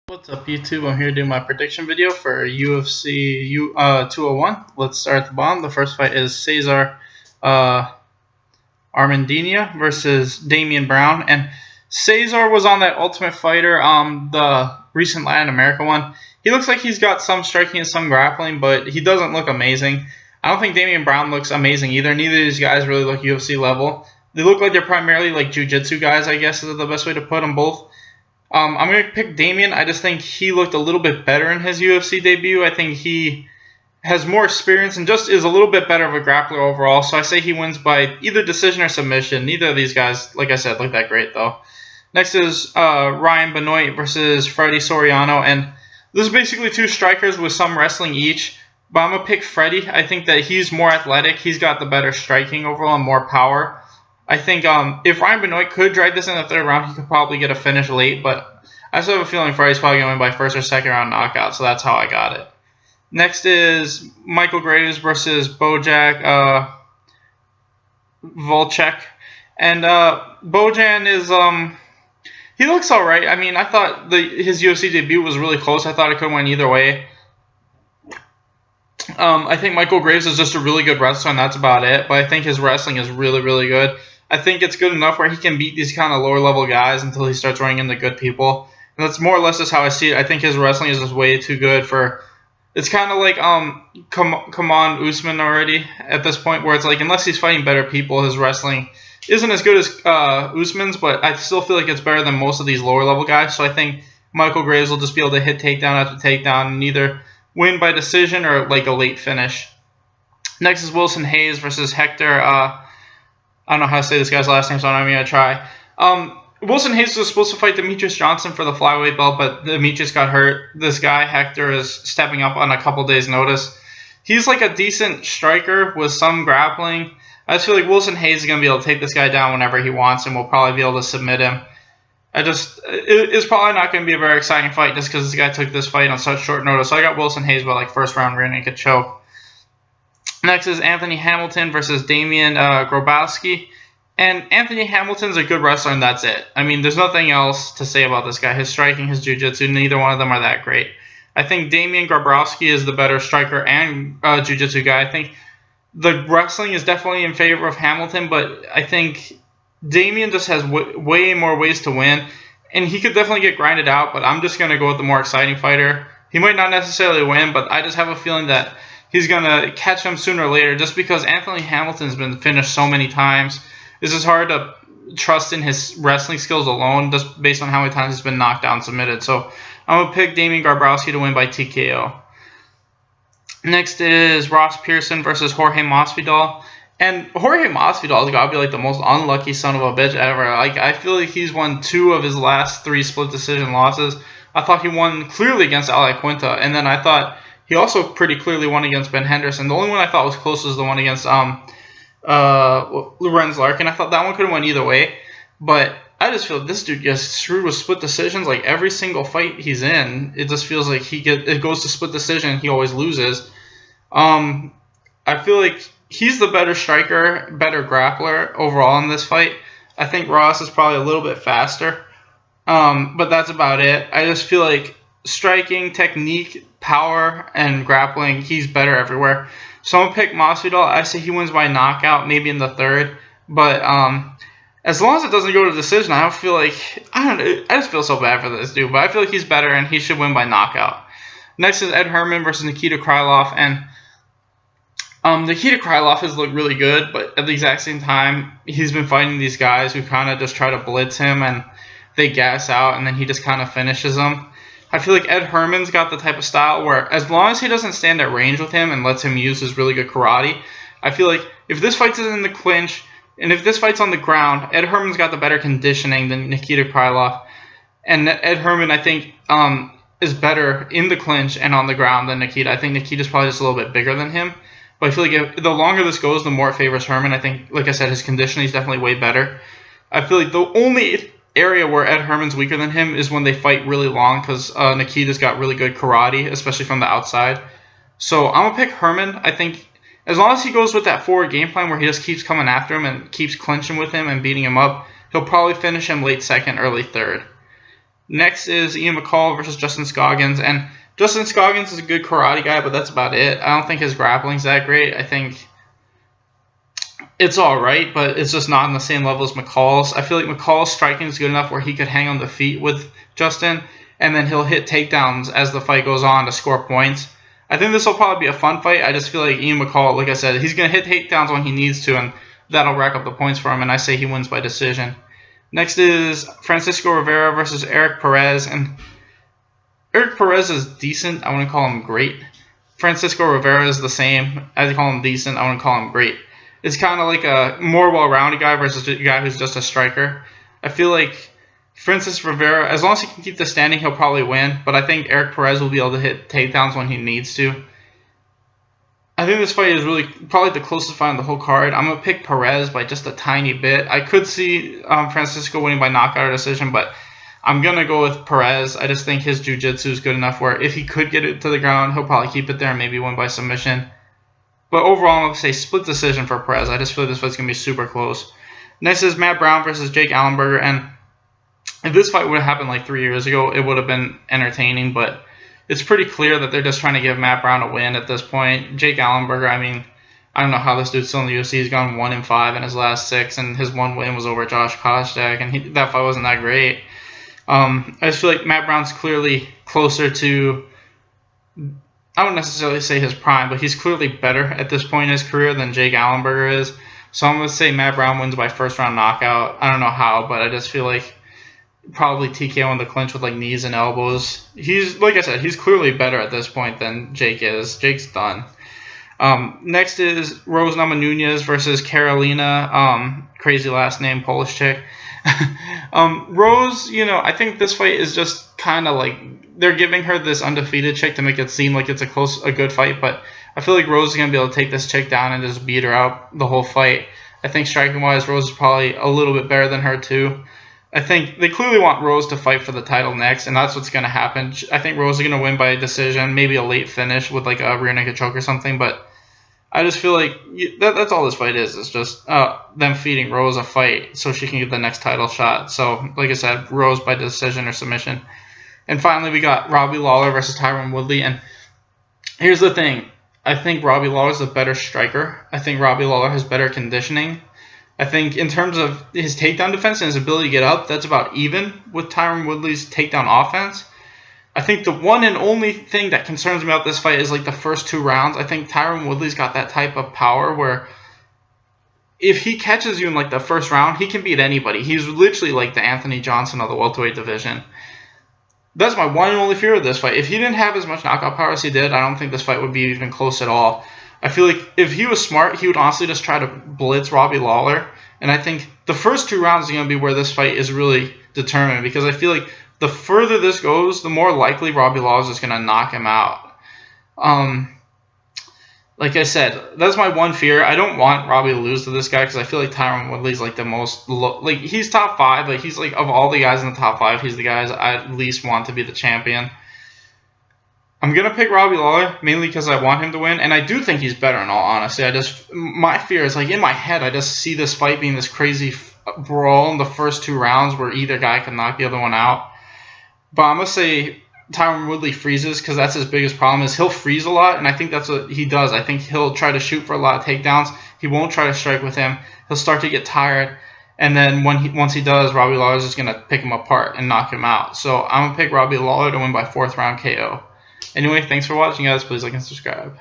What's up YouTube? I'm here doing my prediction video for UFC 201. Let's start at the bottom. The first fight is Cesar Armendina versus Damian Brown. And Cesar was on that Ultimate Fighter, the recent Latin America one. He looks like he's got some striking and some grappling, but he doesn't look amazing. I don't think Damian Brown looks amazing either. Neither of these guys really look UFC level. They look like they're primarily like jiu-jitsu guys, I guess is the best way to put them both. I'm going to pick Damian. I just think he looked a little bit better in his UFC debut. I think he has more experience and just is a little bit better of a grappler overall. So I say he wins by either decision or submission. Neither of these guys, like I said, look that great though. Next is Ryan Benoit versus Freddie Soriano. And this is basically two strikers with some wrestling each. But I'm going to pick Freddie. I think that he's more athletic. He's got the better striking overall and more power. I think if Ryan Benoit could drag this in the third round, he could probably get a finish late, but I still have a feeling Freddie's probably going to win by first or second round knockout, so that's how I got it. Next is Michael Graves versus Bojan Volchek. And Bojan is, he looks alright. I mean, I thought his UFC debut was really close. I thought it could win either way. I think Michael Graves is just a really good wrestler, and that's about it. But I think his wrestling is really, really good. I think it's good enough where he can beat these kind of lower-level guys until he starts running into good people. And that's more or less just how I see it. I think his wrestling is just way too good for... It's kind of like Kamaru Usman already at this point, where it's like unless he's fighting better people, his wrestling isn't as good as Usman's, but I still feel like it's better than most of these lower-level guys. So I think Michael Graves will just be able to hit takedown after takedown and either win by decision or like a late finish. Next is Wilson Hayes versus Hector. I don't know how to say this guy's last name, so I'm going to try. Wilson Hayes was supposed to fight Demetrius Johnson for the flyweight belt, but Demetrius got hurt. This guy, Hector, is stepping up on a couple days' notice. He's like a decent striker with some grappling. I just feel like Wilson Hayes is going to be able to take this guy down whenever he wants, and we'll probably be able to submit him. It's probably not going to be a very exciting fight just because this guy took this fight on such short notice. So I got Wilson Hayes by like first round rear naked choke. Next is Anthony Hamilton versus Damian Grabowski. And Anthony Hamilton's a good wrestler, and that's it. I mean, there's nothing else to say about this guy. His striking, his jiu-jitsu, neither one of them are that great. I think Damian Grabowski is the better striker and jiu-jitsu guy. I think the wrestling is definitely in favor of Hamilton, but I think Damian just has way more ways to win, and he could definitely get grinded out, but I'm just going to go with the more exciting fighter. He might not necessarily win, but I just have a feeling that he's going to catch him sooner or later just because Anthony Hamilton's been finished so many times. It's just hard to trust in his wrestling skills alone just based on how many times he's been knocked down and submitted. So I'm going to pick Damian Grabowski to win by TKO. Next is Ross Pearson versus Jorge Masvidal. And Jorge Masvidal's got to be like the most unlucky son of a bitch ever. Like, I feel like he's won 2 of his last 3 split decision losses. I thought he won clearly against Ali Quinta, and then I thought he also pretty clearly won against Ben Henderson. The only one I thought was close was the one against Lorenz Larkin. I thought that one could have went either way, but I just feel this dude gets screwed with split decisions like every single fight he's in. It just feels like it goes to split decision, he always loses. I feel like he's the better striker, better grappler overall in this fight. I think Ross is probably a little bit faster, but that's about it. I just feel like striking, technique, power, and grappling, he's better everywhere. So I'm going to pick Masvidal. I say he wins by knockout, maybe in the third. But as long as it doesn't go to decision, I don't feel like... I just feel so bad for this dude. But I feel like he's better, and he should win by knockout. Next is Ed Herman versus Nikita Krylov. And Nikita Krylov has looked really good, but at the exact same time, he's been fighting these guys who kind of just try to blitz him, and they gas out, and then he just kind of finishes them. I feel like Ed Herman's got the type of style where as long as he doesn't stand at range with him and lets him use his really good karate, I feel like if this fight's in the clinch and if this fight's on the ground, Ed Herman's got the better conditioning than Nikita Krylov. And Ed Herman, I think, is better in the clinch and on the ground than Nikita. I think Nikita's probably just a little bit bigger than him. But I feel like the longer this goes, the more it favors Herman. I think, like I said, his conditioning is definitely way better. I feel like the only area where Ed Herman's weaker than him is when they fight really long because Nikita's got really good karate, especially from the outside. So I'm going to pick Herman. I think as long as he goes with that forward game plan where he just keeps coming after him and keeps clinching with him and beating him up, he'll probably finish him late second, early third. Next is Ian McCall versus Justin Scoggins. And Justin Scoggins is a good karate guy, but that's about it. I don't think his grappling's that great. I think it's all right, but it's just not on the same level as McCall's. I feel like McCall's striking is good enough where he could hang on the feet with Justin, and then he'll hit takedowns as the fight goes on to score points. I think this will probably be a fun fight. I just feel like Ian McCall, like I said, he's going to hit takedowns when he needs to, and that'll rack up the points for him, and I say he wins by decision. Next is Francisco Rivera versus Eric Perez, and Eric Perez is decent. I wouldn't call him great. Francisco Rivera is the same. I call him decent. I wouldn't call him great. It's kind of like a more well-rounded guy versus a guy who's just a striker. I feel like Francis Rivera, as long as he can keep the standing, he'll probably win. But I think Eric Perez will be able to hit takedowns when he needs to. I think this fight is really probably the closest fight on the whole card. I'm going to pick Perez by just a tiny bit. I could see Francisco winning by knockout or decision, but I'm going to go with Perez. I just think his jiu-jitsu is good enough where if he could get it to the ground, he'll probably keep it there and maybe win by submission. But overall, I'm going to say split decision for Perez. I just feel like this fight's going to be super close. Next is Matt Brown versus Jake Allenberger. And if this fight would have happened like 3 years ago, it would have been entertaining. But it's pretty clear that they're just trying to give Matt Brown a win at this point. Jake Allenberger, I mean, I don't know how this dude's still in the UFC. He's gone 1-5 in his last 6, and his one win was over Josh Koscheck, and that fight wasn't that great. I just feel like Matt Brown's clearly closer to, I wouldn't necessarily say his prime, but he's clearly better at this point in his career than Jake Allenberger is. So I'm going to say Matt Brown wins by first-round knockout. I don't know how, but I just feel like probably TKO in the clinch with like knees and elbows. He's, like I said, he's clearly better at this point than Jake is. Jake's done. Next is Rose Namajunas versus Carolina, crazy last name, Polish chick. Rose, I think this fight is just kind of like they're giving her this undefeated chick to make it seem like it's a good fight, but I feel like Rose is going to be able to take this chick down and just beat her out the whole fight. I think striking-wise, Rose is probably a little bit better than her too. I think they clearly want Rose to fight for the title next, and that's what's going to happen. I think Rose is going to win by a decision, maybe a late finish with like a rear naked choke or something, but I just feel like that's all this fight is. It's just them feeding Rose a fight so she can get the next title shot. So, like I said, Rose by decision or submission. And finally, we got Robbie Lawler versus Tyron Woodley. And here's the thing. I think Robbie Lawler is a better striker. I think Robbie Lawler has better conditioning. I think in terms of his takedown defense and his ability to get up, that's about even with Tyron Woodley's takedown offense. I think the one and only thing that concerns me about this fight is like the first 2 rounds. I think Tyron Woodley's got that type of power where if he catches you in like the first round, he can beat anybody. He's literally like the Anthony Johnson of the welterweight division. That's my one and only fear of this fight. If he didn't have as much knockout power as he did, I don't think this fight would be even close at all. I feel like if he was smart, he would honestly just try to blitz Robbie Lawler. And I think the first 2 rounds are going to be where this fight is really determined, because I feel like the further this goes, the more likely Robbie Lawler is just going to knock him out. Like I said, that's my one fear. I don't want Robbie to lose to this guy because I feel like Tyron Woodley's like the most, he's top 5, but he's like, of all the guys in the top 5, he's the guys I at least want to be the champion. I'm going to pick Robbie Lawler mainly because I want him to win, and I do think he's better in all honesty. My fear is like in my head, I just see this fight being this crazy brawl in the first 2 rounds where either guy can knock the other one out. But I'm going to say Tyron Woodley freezes because that's his biggest problem is he'll freeze a lot, and I think that's what he does. I think he'll try to shoot for a lot of takedowns. He won't try to strike with him. He'll start to get tired, and then once he does, Robbie Lawler is just going to pick him apart and knock him out. So I'm going to pick Robbie Lawler to win by 4th round KO. Anyway, thanks for watching, guys. Please like and subscribe.